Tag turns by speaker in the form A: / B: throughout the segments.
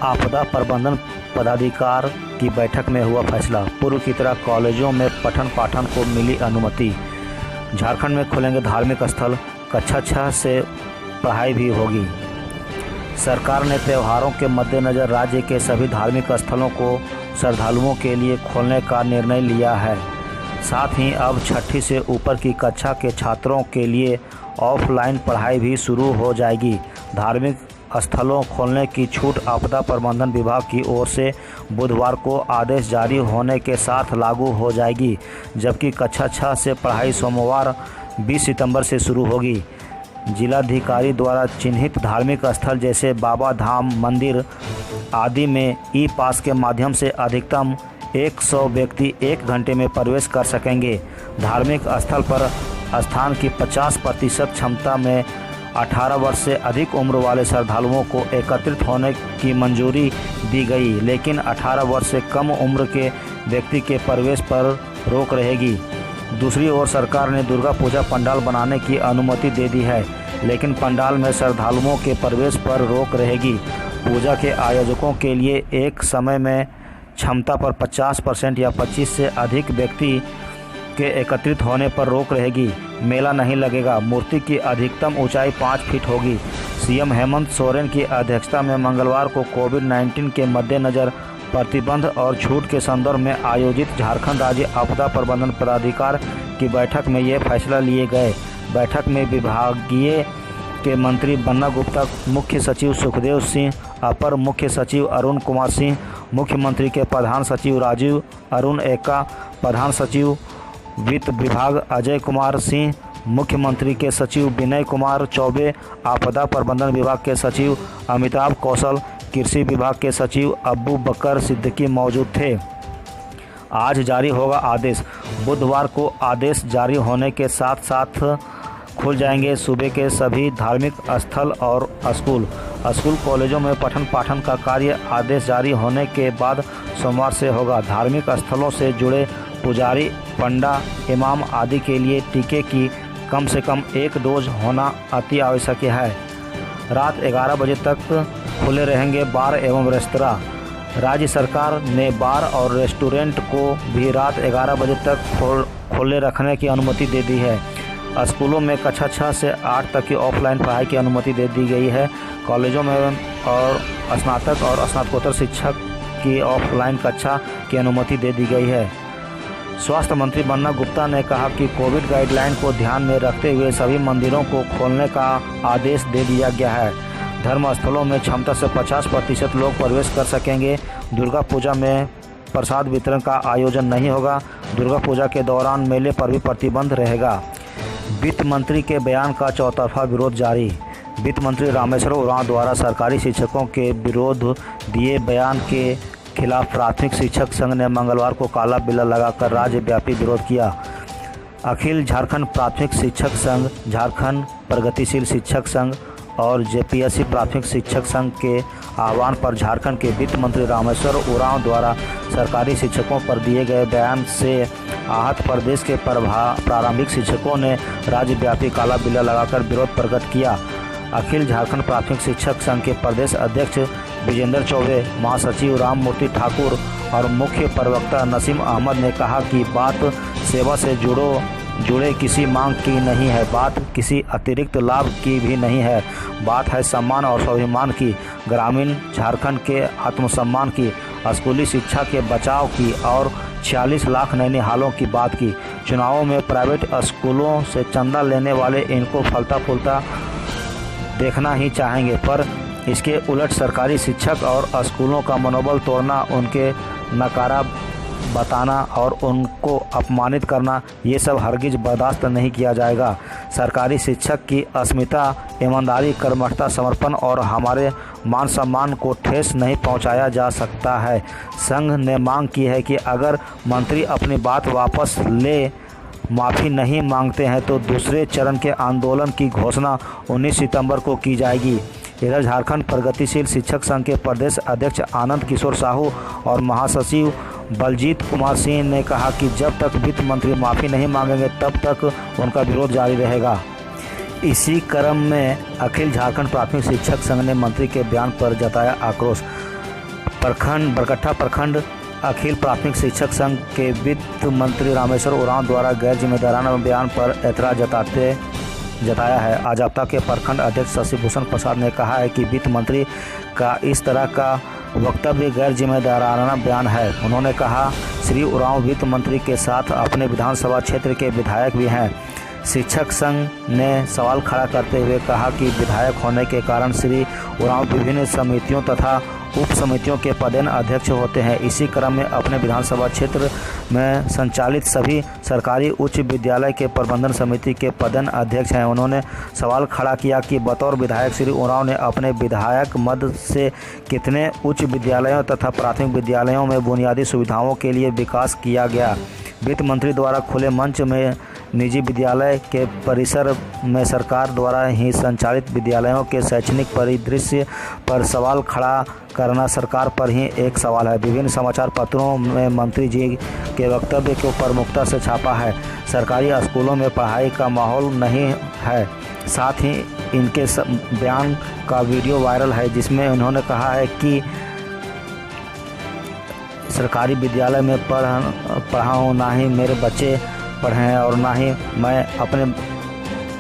A: आपदा प्रबंधन पदाधिकार की बैठक में हुआ फैसला। पूर्व की तरह कॉलेजों में पठन पाठन को मिली अनुमति। झारखंड में खुलेंगे धार्मिक स्थल। कक्षा 6 से पढ़ाई भी होगी। सरकार ने त्योहारों के मद्देनज़र राज्य के सभी धार्मिक स्थलों को श्रद्धालुओं के लिए खोलने का निर्णय लिया है। साथ ही अब 6ठी से ऊपर की कक्षा के छात्रों के लिए ऑफलाइन पढ़ाई भी शुरू हो जाएगी। धार्मिक स्थलों खोलने की छूट आपदा प्रबंधन विभाग की ओर से बुधवार को आदेश जारी होने के साथ लागू हो जाएगी, जबकि कक्षा 6 से पढ़ाई सोमवार 20 सितंबर से शुरू होगी। जिलाधिकारी द्वारा चिन्हित धार्मिक स्थल जैसे बाबा धाम मंदिर आदि में ई पास के माध्यम से अधिकतम 100 व्यक्ति 1 घंटे में प्रवेश कर सकेंगे। धार्मिक स्थल पर स्थान की 50% क्षमता में 18 वर्ष से अधिक उम्र वाले श्रद्धालुओं को एकत्रित होने की मंजूरी दी गई, लेकिन 18 वर्ष से कम उम्र के व्यक्ति के प्रवेश पर रोक रहेगी। दूसरी ओर सरकार ने दुर्गा पूजा पंडाल बनाने की अनुमति दे दी है, लेकिन पंडाल में श्रद्धालुओं के प्रवेश पर रोक रहेगी। पूजा के आयोजकों के लिए एक समय में क्षमता पर 50% या 25 से अधिक व्यक्ति के एकत्रित होने पर रोक रहेगी। मेला नहीं लगेगा। मूर्ति की अधिकतम ऊंचाई 5 फीट होगी। सीएम हेमंत सोरेन की अध्यक्षता में मंगलवार को कोविड-19 के मद्देनज़र प्रतिबंध और छूट के संदर्भ में आयोजित झारखंड राज्य आपदा प्रबंधन पदाधिकार की बैठक में ये फैसला लिए गए। बैठक में विभागीय के मंत्री बन्ना गुप्ता, मुख्य सचिव सुखदेव सिंह, अपर मुख्य सचिव अरुण कुमार सिंह, मुख्यमंत्री के प्रधान सचिव राजीव अरुण एक्का, प्रधान सचिव वित्त विभाग अजय कुमार सिंह, मुख्यमंत्री के सचिव विनय कुमार चौबे, आपदा प्रबंधन विभाग के सचिव अमिताभ कौशल, कृषि विभाग के सचिव अब्बू बकर सिद्दीकी मौजूद थे। आज जारी होगा आदेश। बुधवार को आदेश जारी होने के साथ साथ खुल जाएंगे सूबे के सभी धार्मिक स्थल और स्कूल कॉलेजों में पठन पाठन का कार्य आदेश जारी होने के बाद सोमवार से होगा। धार्मिक स्थलों से जुड़े पुजारी, पंडा, इमाम आदि के लिए टीके की कम से कम 1 डोज होना अति आवश्यक है। रात 11 बजे तक खुले रहेंगे बार एवं रेस्तरां। राज्य सरकार ने बार और रेस्टोरेंट को भी रात 11 बजे तक खोले रखने की अनुमति दे दी है। स्कूलों में कक्षा 6 से 8 तक की ऑफलाइन पढ़ाई की अनुमति दे दी गई है। कॉलेजों में और स्नातक और स्नातकोत्तर शिक्षक की ऑफलाइन कक्षा की अनुमति दे दी गई है। स्वास्थ्य मंत्री बन्ना गुप्ता ने कहा कि कोविड गाइडलाइन को ध्यान में रखते हुए सभी मंदिरों को खोलने का आदेश दे दिया गया है। धर्मस्थलों में क्षमता से 50% लोग प्रवेश कर सकेंगे। दुर्गा पूजा में प्रसाद वितरण का आयोजन नहीं होगा। दुर्गा पूजा के दौरान मेले पर भी प्रतिबंध रहेगा। वित्त मंत्री के बयान का चौतरफा विरोध जारी। वित्त मंत्री रामेश्वर उरांव द्वारा सरकारी शिक्षकों के विरोध दिए बयान के खिलाफ प्राथमिक शिक्षक संघ ने मंगलवार को काला बिल्ला लगाकर राज्यव्यापी विरोध किया। अखिल झारखंड प्राथमिक शिक्षक संघ, झारखंड प्रगतिशील शिक्षक संघ और जेपीएससी प्राथमिक शिक्षक संघ के आह्वान पर झारखंड के वित्त मंत्री रामेश्वर उरांव द्वारा सरकारी शिक्षकों पर दिए गए बयान से आहत प्रदेश के प्रारंभिक शिक्षकों ने राज्यव्यापी काला बिल्ला लगाकर विरोध प्रकट किया। अखिल झारखंड प्राथमिक शिक्षक संघ के प्रदेश अध्यक्ष विजेंद्र चौबे, महासचिव राम मूर्ति ठाकुर और मुख्य प्रवक्ता नसीम अहमद ने कहा कि बात सेवा से जुड़े किसी मांग की नहीं है, बात किसी अतिरिक्त लाभ की भी नहीं है, बात है सम्मान और स्वाभिमान की, ग्रामीण झारखंड के आत्मसम्मान की, स्कूली शिक्षा के बचाव की और 46 लाख नैनीहालों की बात की। चुनावों में प्राइवेट स्कूलों से चंदा लेने वाले इनको फलता फूलता देखना ही चाहेंगे, पर इसके उलट सरकारी शिक्षक और स्कूलों का मनोबल तोड़ना, उनके नकारा बताना और उनको अपमानित करना, ये सब हरगिज बर्दाश्त नहीं किया जाएगा। सरकारी शिक्षक की अस्मिता, ईमानदारी, कर्मठता, समर्पण और हमारे मान सम्मान को ठेस नहीं पहुंचाया जा सकता है। संघ ने मांग की है कि अगर मंत्री अपनी बात वापस ले माफ़ी नहीं मांगते हैं तो दूसरे चरण के आंदोलन की घोषणा 19 सितंबर को की जाएगी। इधर झारखंड प्रगतिशील शिक्षक संघ के प्रदेश अध्यक्ष आनंद किशोर साहू और महासचिव बलजीत कुमार सिंह ने कहा कि जब तक वित्त मंत्री माफ़ी नहीं मांगेंगे तब तक उनका विरोध जारी रहेगा। इसी क्रम में अखिल झारखंड प्राथमिक शिक्षक संघ ने मंत्री के बयान पर जताया आक्रोश। बरकट्ठा प्रखंड अखिल प्राथमिक शिक्षक संघ के वित्त मंत्री रामेश्वर उरांव द्वारा गैर जिम्मेदाराना बयान पर ऐतराज जताया है। अजाप्ता के प्रखंड अध्यक्ष शशि भूषण प्रसाद ने कहा है कि वित्त मंत्री का इस तरह का वक्तव्य गैर जिम्मेदाराना बयान है। उन्होंने कहा, श्री उरांव वित्त मंत्री के साथ अपने विधानसभा क्षेत्र के विधायक भी हैं। शिक्षक संघ ने सवाल खड़ा करते हुए कहा कि विधायक होने के कारण श्री उरांव विभिन्न समितियों तथा उप समितियों के पदेन अध्यक्ष होते हैं। इसी क्रम में अपने विधानसभा क्षेत्र में संचालित सभी सरकारी उच्च विद्यालय के प्रबंधन समिति के पदेन अध्यक्ष हैं। उन्होंने सवाल खड़ा किया कि बतौर विधायक श्री उरांव ने अपने विधायक मद से कितने उच्च विद्यालयों तथा प्राथमिक विद्यालयों में बुनियादी सुविधाओं के लिए विकास किया गया। वित्त मंत्री द्वारा खुले मंच में निजी विद्यालय के परिसर में सरकार द्वारा ही संचालित विद्यालयों के शैक्षणिक परिदृश्य पर सवाल खड़ा करना सरकार पर ही एक सवाल है। विभिन्न समाचार पत्रों में मंत्री जी के वक्तव्य को प्रमुखता से छापा है। सरकारी स्कूलों में पढ़ाई का माहौल नहीं है। साथ ही इनके बयान का वीडियो वायरल है जिसमें उन्होंने कहा है कि सरकारी विद्यालय में पढ़ा हूँ, ना ही मेरे बच्चे पढ़े हैं और ना ही मैं अपने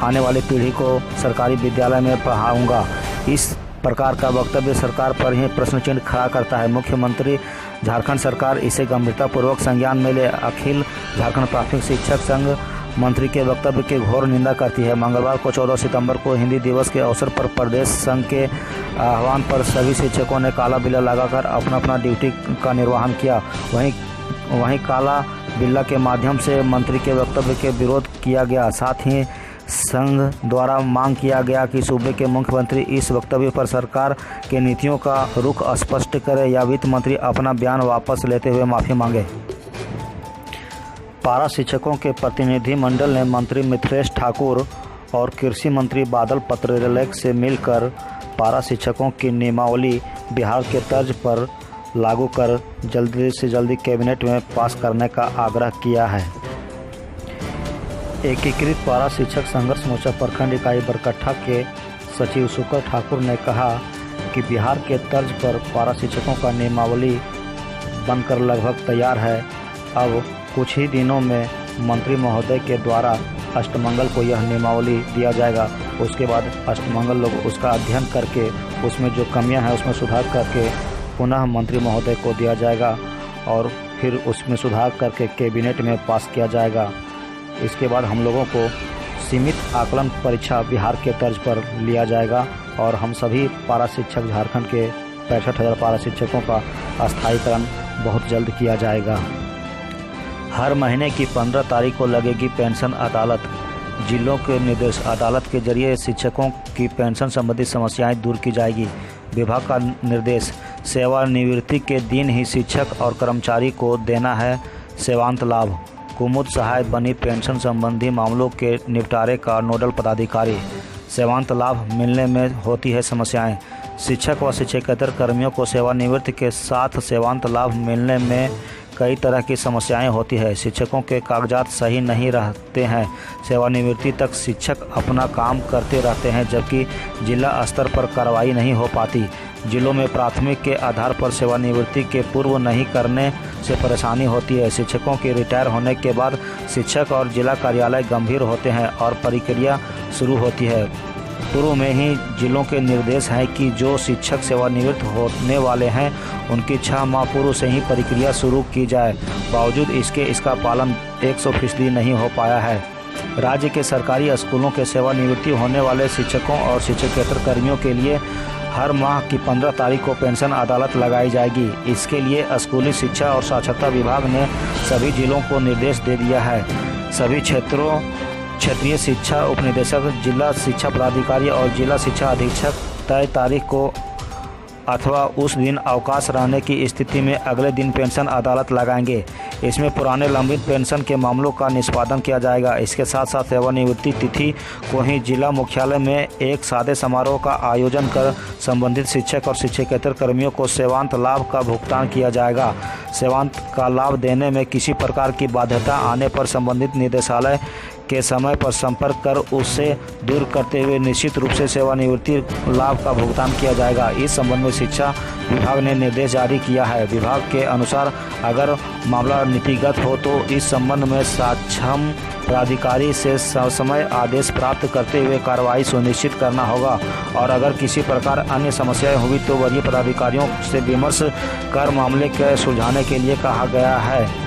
A: आने वाली पीढ़ी को सरकारी विद्यालय में पढ़ाऊँगा। इस प्रकार का वक्तव्य सरकार पर ही प्रश्न चिन्ह खड़ा करता है। मुख्यमंत्री झारखंड सरकार इसे गंभीरतापूर्वक संज्ञान में ले अखिल झारखंड प्राथमिक शिक्षक संघ मंत्री के वक्तव्य की घोर निंदा करती है। मंगलवार को 14 सितंबर को हिंदी दिवस के अवसर पर प्रदेश संघ के आह्वान पर सभी शिक्षकों ने काला बिल्ला लगाकर अपना अपना ड्यूटी का निर्वहन किया। वहीं काला बिल्ला के माध्यम से मंत्री के वक्तव्य के विरोध किया गया। साथ ही संघ द्वारा मांग किया गया कि सूबे के मुख्यमंत्री इस वक्तव्य पर सरकार के नीतियों का रुख स्पष्ट करे या वित्त मंत्री अपना बयान वापस लेते हुए माफ़ी मांगे। पारा शिक्षकों के प्रतिनिधि मंडल ने मंत्री मिथिलेश ठाकुर और कृषि मंत्री बादल पत्रलेख से मिलकर पारा शिक्षकों की नियमावली बिहार के तर्ज पर लागू कर जल्दी से जल्दी कैबिनेट में पास करने का आग्रह किया है। एकीकृत पारा शिक्षक संघर्ष मोर्चा प्रखंड इकाई बरकट्ठा के सचिव शुक्र ठाकुर ने कहा कि बिहार के तर्ज पर पारा शिक्षकों का नियमावली बनकर लगभग तैयार है। अब कुछ ही दिनों में मंत्री महोदय के द्वारा अष्टमंगल को यह नियमावली दिया जाएगा। उसके बाद अष्टमंगल लोग उसका अध्ययन करके उसमें जो कमियां हैं उसमें सुधार करके पुनः मंत्री महोदय को दिया जाएगा और फिर उसमें सुधार करके कैबिनेट में पास किया जाएगा। इसके बाद हम लोगों को सीमित आकलन परीक्षा बिहार के तर्ज पर लिया जाएगा और हम सभी पारा शिक्षक झारखंड के 65,000 पारा शिक्षकों का अस्थायीकरण बहुत जल्द किया जाएगा। हर महीने की 15 तारीख को लगेगी पेंशन अदालत। जिलों के निर्देश अदालत के जरिए शिक्षकों की पेंशन संबंधी समस्याएं दूर की जाएगी। विभाग का निर्देश, सेवानिवृत्ति के दिन ही शिक्षक और कर्मचारी को देना है सेवांत लाभ। कुमुद सहाय बनी पेंशन संबंधी मामलों के निपटारे का नोडल पदाधिकारी। सेवांत लाभ मिलने में होती है समस्याएं। शिक्षक व शिक्षकेतर कर्मियों को सेवानिवृत्ति के साथ सेवांत लाभ मिलने में कई तरह की समस्याएं होती है। शिक्षकों के कागजात सही नहीं रहते हैं। सेवानिवृत्ति तक शिक्षक अपना काम करते रहते हैं जबकि जिला स्तर पर कार्रवाई नहीं हो पाती। जिलों में प्राथमिक के आधार पर सेवानिवृत्ति के पूर्व नहीं करने से परेशानी होती है। शिक्षकों के रिटायर होने के बाद शिक्षक और जिला कार्यालय गंभीर होते हैं और प्रक्रिया शुरू होती है। पूर्व में ही जिलों के निर्देश हैं कि जो शिक्षक सेवानिवृत्त होने वाले हैं उनकी 6 माह पूर्व से ही प्रक्रिया शुरू की जाए। बावजूद इसके इसका पालन 100% नहीं हो पाया है। राज्य के सरकारी स्कूलों के सेवानिवृत्ति होने वाले शिक्षकों और शिक्षकेतर कर्मियों के लिए हर माह की 15 तारीख को पेंशन अदालत लगाई जाएगी। इसके लिए स्कूली शिक्षा और साक्षरता विभाग ने सभी जिलों को निर्देश दे दिया है। सभी क्षेत्रीय शिक्षा उपनिदेशक, जिला शिक्षा पदाधिकारी और जिला शिक्षा अधीक्षक तय तारीख को अथवा उस दिन अवकाश रहने की स्थिति में अगले दिन पेंशन अदालत लगाएंगे। इसमें पुराने लंबित पेंशन के मामलों का निष्पादन किया जाएगा। इसके साथ साथ सेवानिवृत्ति तिथि को ही जिला मुख्यालय में एक सादे समारोह का आयोजन कर संबंधित शिक्षक और शिक्षकेतर कर्मियों को सेवांत लाभ का भुगतान किया जाएगा। सेवांत का लाभ देने में किसी प्रकार की बाध्यता आने पर संबंधित निदेशालय के समय पर संपर्क कर उससे दूर करते हुए निश्चित रूप से सेवानिवृत्ति लाभ का भुगतान किया जाएगा। इस संबंध में शिक्षा विभाग ने निर्देश जारी किया है। विभाग के अनुसार अगर मामला नीतिगत हो तो इस संबंध में सक्षम प्राधिकारी से ससमय आदेश प्राप्त करते हुए कार्रवाई सुनिश्चित करना होगा और अगर किसी प्रकार अन्य समस्याएं हुई तो वरीय पदाधिकारियों से विमर्श कर मामले के सुलझाने के लिए कहा गया है।